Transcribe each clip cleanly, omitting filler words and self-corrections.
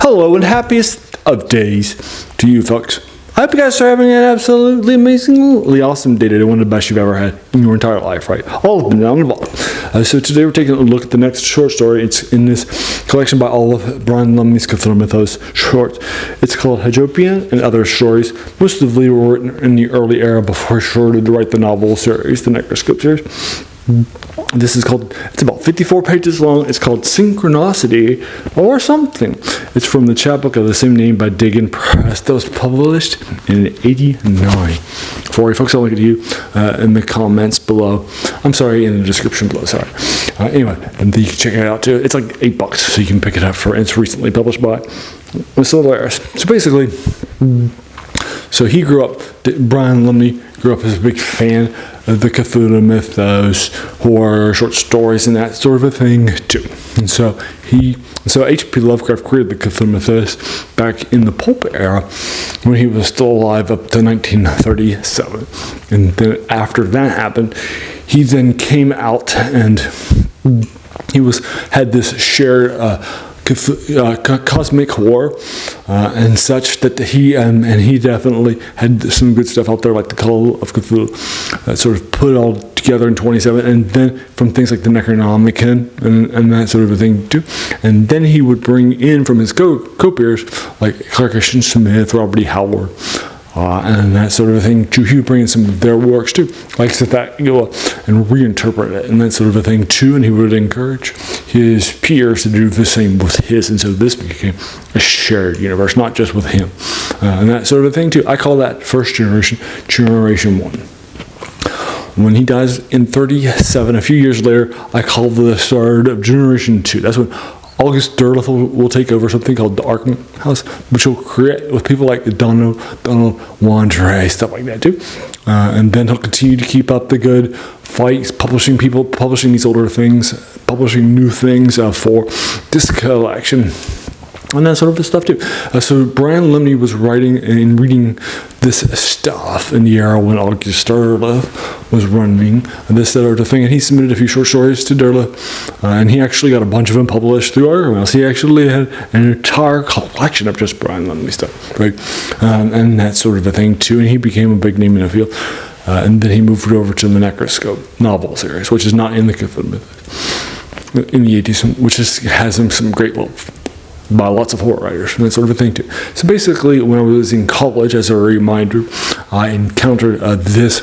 Hello and happiest of days to you folks. I hope you guys are having an absolutely amazingly awesome day today. One of the best you've ever had in your entire life, right? All of them down involved. So today we're taking a look at the next short story. It's in this collection by all of Brian Lumley's Cthulhu Mythos shorts. It's called Haggopian and Other Stories. Most of them were written in the early era before he started to write the novel series, the Necroscope series. This is called, it's about 54 pages long. It's called Synchronicity or something. It's from the chapbook of the same name by Diggin Press that was published in 89. For you folks, I'll look at you in the comments below. I'm sorry, in the description below, sorry. Anyway, and you can check it out too. It's like $8, so you can pick it up for, it's recently published by Cthulhu. So basically, so he grew up, Brian Lumley grew up as a big fan of the Cthulhu Mythos, horror, short stories, and that sort of a thing too. And so H.P. Lovecraft created the Cthulhu Mythos back in the pulp era when he was still alive up to 1937. And then after that happened, he then came out and he had this shared cosmic horror and such that he definitely had some good stuff out there like the Call of Cthulhu that sort of put it all together in 27, and then from things like the Necronomicon and that sort of a thing too. And then he would bring in from his co-peers like Clark Ashton Smith, Robert E. Howard, and that sort of a thing too. He would bring in some of their works too, like Cthulhu, and reinterpret it and that sort of a thing too. And he would encourage his peers to do the same with his, and so this became a shared universe, not just with him, and that sort of a thing too. I call that first generation one. When he dies in 37, a few years later, I call the start of generation 2. That's when August Derleth will take over something called the Arkham House, which will create with people like Donald Wandre, stuff like that too. And then he'll continue to keep up the good fights, publishing these older things, publishing new things for this collection. And that sort of stuff too. So Brian Lumley was writing and reading this stuff in the era when August Derleth was running this sort of thing, and he submitted a few short stories to Derleth, and he actually got a bunch of them published through Arkham House. He actually had an entire collection of just Brian Lumley stuff, right? And that sort of a thing too. And he became a big name in the field. And then he moved over to the Necroscope novel series, which is not in the Cthulhu Mythos in the 80s, which has some great by lots of horror writers and that sort of a thing too. So basically, when I was in college, as a reminder, I encountered this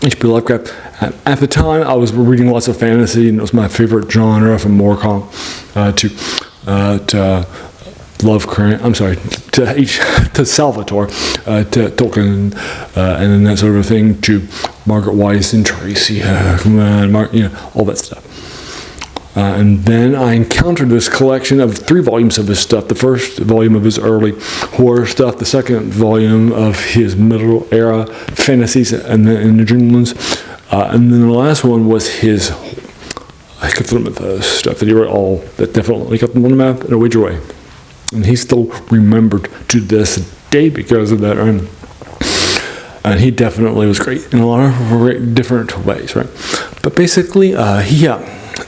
H.P. Lovecraft. At the time, I was reading lots of fantasy, and it was my favorite genre, from Moorcock to Lovecraft. I'm sorry, to Salvatore, to Tolkien, and then that sort of thing, to Margaret Weiss and Tracy, all that stuff. And then I encountered this collection of 3 volumes of his stuff. The first volume of his early horror stuff, the second volume of his middle era fantasies and the adrenalines, and then the last one was his Cthulhu Mythos stuff that he wrote all, that definitely got them on the map in a major way. And he's still remembered to this day because of that. And he definitely was great in a lot of different ways, right? But basically,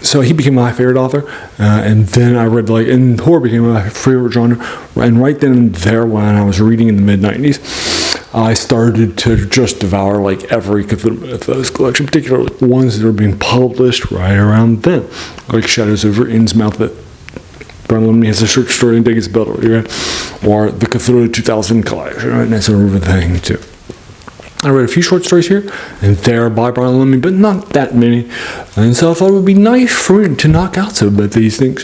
so he became my favorite author, and then I read, and horror became my favorite genre. And right then and there, when I was reading in the mid-90s, I started to just devour every Cthulhu Mythos collection, particularly ones that were being published right around then, like Shadows Over Innsmouth that Brian Lumley has a short story in Diggins Belt, right? Or the Cthulhu 2000 collection, right? And that sort of a thing too. I read a few short stories here and there by Brian Lumley, but not that many. And so I thought it would be nice for me to knock out some of these things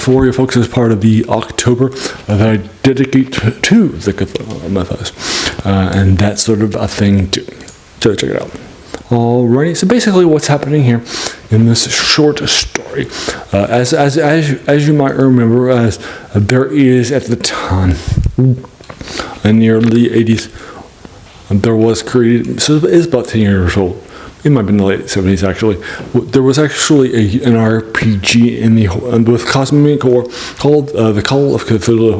for you folks as part of the October that I dedicate to the Cthulhu Mythos. And that sort of a thing too. So check it out. Alrighty, so basically what's happening here in this short story, as you might remember, as there is at the time, in the early 80s, there was created, so it's about 10 years old. It might have been the late 70s actually. There was actually an RPG with cosmic horror called The Call of Cthulhu,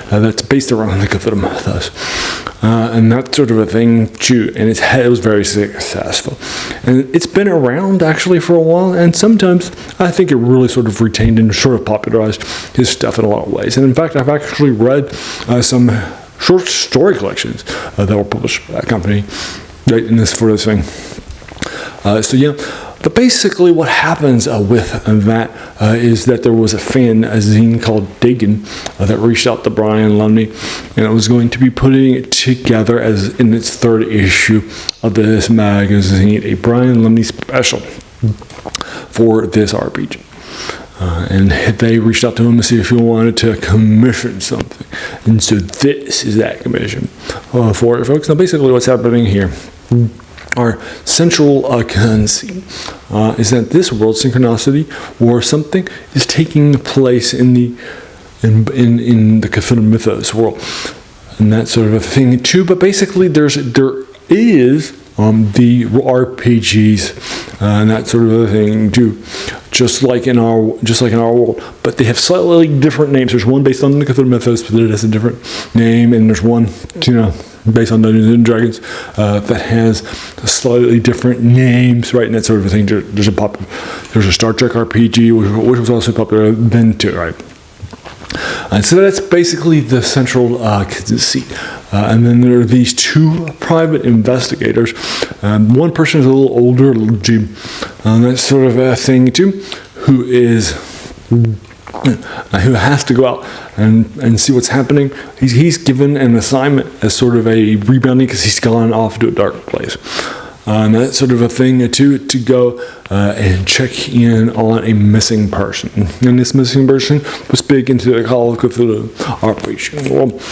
that's based around the Cthulhu Mythos. and that sort of a thing too. And it was very successful. And it's been around actually for a while, and sometimes I think it really sort of retained and sort of popularized his stuff in a lot of ways. And in fact, I've actually read some short story collections that were published by that company right in this for this thing. But basically what happens with that is that there was a zine called Dagon that reached out to Brian Lumley, and it was going to be putting it together as in its third issue of this magazine, a Brian Lumley special for this RPG. And they reached out to him to see if he wanted to commission something. And so this is that commission for it, folks. Now basically what's happening here, our central conceit is that this world, Synchronicity, or something, is taking place in the Cthulhu Mythos world, and that sort of a thing too. But basically, there is the RPGs and that sort of a thing too, just like in our world. But they have slightly different names. There's one based on the Cthulhu Mythos, but it has a different name, and there's one, based on Dungeons and Dragons, that has slightly different names, right? And that sort of a thing. There's a Star Trek RPG, which was also popular then too, right? And so that's basically the central conceit. And then there are these two private investigators. One person is a little older, a little Jew, that sort of a thing too, who has to go out and see what's happening. He's given an assignment as sort of a rebounding because he's gone off to a dark place. And that sort of a thing to go and check in on a missing person. And this missing person was big into the Call of Cthulhu RPG world.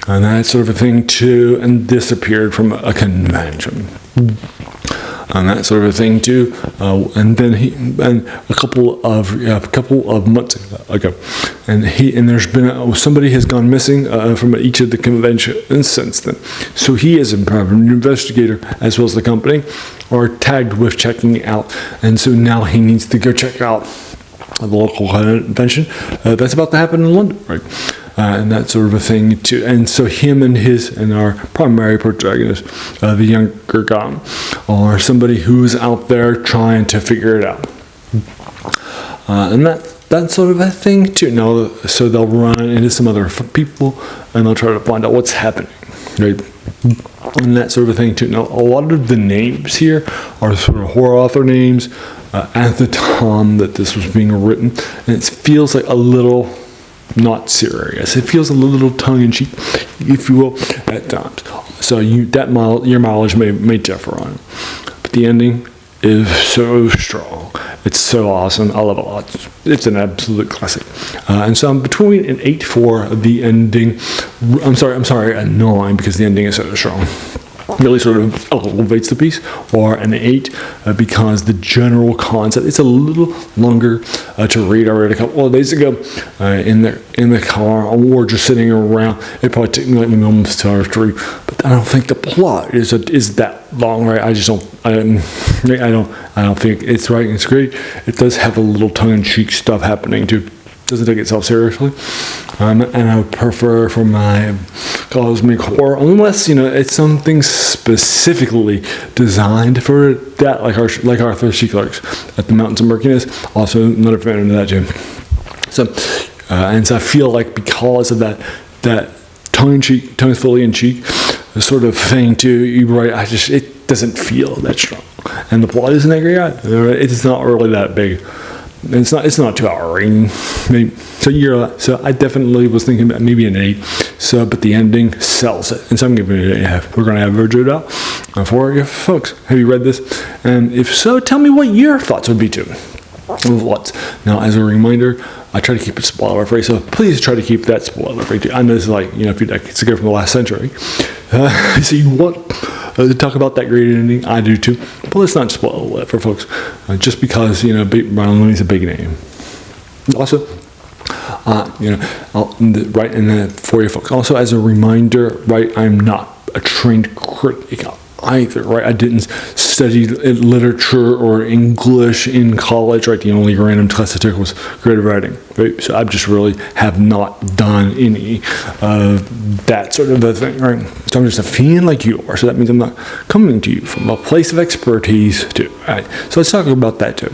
And that sort of a thing too, and disappeared from a convention. And that sort of a thing too, and then a couple of months ago, and there's been somebody has gone missing from each of the conventions since then. So he is a private investigator, as well as the company are tagged with checking out, and so now he needs to go check out the local convention that's about to happen in London, right? And that sort of a thing too. And so him and our primary protagonist, the younger guy, are somebody who's out there trying to figure it out. And that sort of a thing too. Now, so they'll run into some other people and they'll try to find out what's happening, right? And that sort of a thing too. Now, a lot of the names here are sort of horror author names at the time that this was being written, and it feels like a little not serious. It feels a little tongue-in-cheek, if you will, at times. So your mileage may differ on it. But the ending is so strong. It's so awesome. I love it a lot. It's an absolute classic. And so I'm between an 8 for the ending. I'm sorry, a 9, because the ending is so strong. Really sort of elevates the piece, or an 8 because the general concept, it's a little longer to read. I read a couple of days ago in the car, or just sitting around. It probably took me like maybe almost 2 hours to read, but I don't think the plot is that long, right? I don't think it's right. It's great. It does have a little tongue-in-cheek stuff happening too. Doesn't take itself seriously, and I would prefer for my cosmic horror, unless it's something specifically designed for that, like Arthur C. Clarke's at the Mountains of Murkiness. Also, not a fan of that too. So, and so I feel like because of that tongue is fully in cheek, the sort of thing too. You're right. It doesn't feel that strong, and the plot isn't that great. It's not really that big. It's not 2 hour reading. So I definitely was thinking about maybe an 8. So, but the ending sells it, and so I'm giving it an 8.5. We're gonna have Virgil out for you folks. Have you read this? And if so, tell me what your thoughts would be too. What? Now, as a reminder, I try to keep it spoiler free, so please try to keep that spoiler free too. I know this is like a few decades ago from the last century. So you want to talk about that great ending? I do too. But let's not spoil it for folks, just because Brian Lumley's a big name. Also, I'll write in that for you folks. Also, as a reminder, right, I'm not a trained critic either, right? I didn't study literature or English in college, right? The only random class I took was creative writing, right? So I just really have not done any of that sort of a thing, right? So I'm just a fiend like you are. So that means I'm not coming to you from a place of expertise too, right? So let's talk about that too.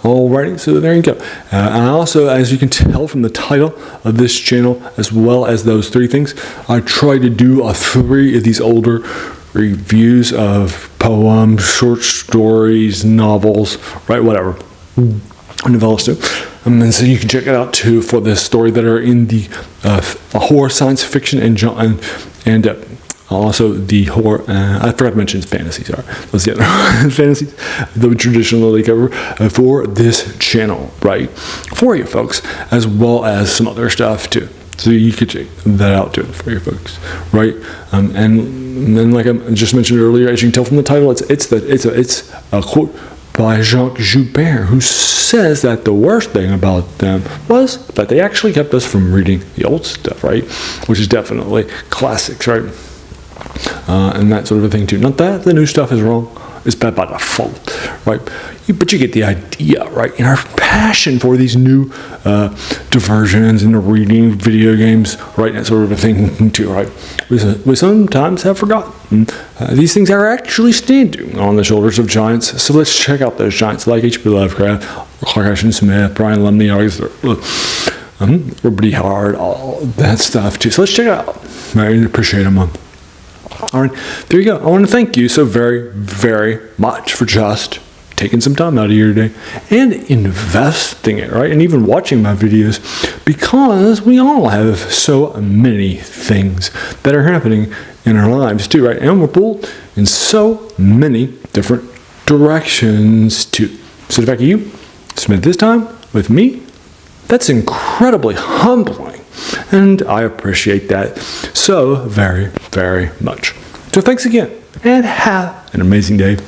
Alrighty, so there you go. And also, as you can tell from the title of this channel, as well as those three things, I try to do 3 of these older reviews of poems, short stories, novels, right, whatever, novellas too. And so you can check it out too for the story that are in the horror, science fiction, and also the horror, I forgot to mention fantasy, sorry. Let's get fantasies, that we traditionally cover for this channel, right? For you folks, as well as some other stuff too. So you could check that out too for you folks, right? And then, like I just mentioned earlier, as you can tell from the title, it's a quote by Jacques Joubert, who says that the worst thing about them was that they actually kept us from reading the old stuff, right? Which is definitely classics, right? And that sort of a thing too. Not that the new stuff is wrong, it's bad by default, right? But you get the idea, right? And our passion for these new diversions into reading video games, right? That sort of a thing too, right? We sometimes have forgotten these things are actually standing on the shoulders of giants. So let's check out those giants like H.P. Lovecraft, Clark Ashton Smith, Brian Lumley, Robert Hard, all that stuff too. So let's check it out. I appreciate them. All right, there you go. I want to thank you so very, very much for just taking some time out of your day and investing it, right? And even watching my videos, because we all have so many things that are happening in our lives too, right? And we're pulled in so many different directions too. So the fact that you spent this time with me, that's incredibly humbling. And I appreciate that so very, very much. So thanks again, and have an amazing day.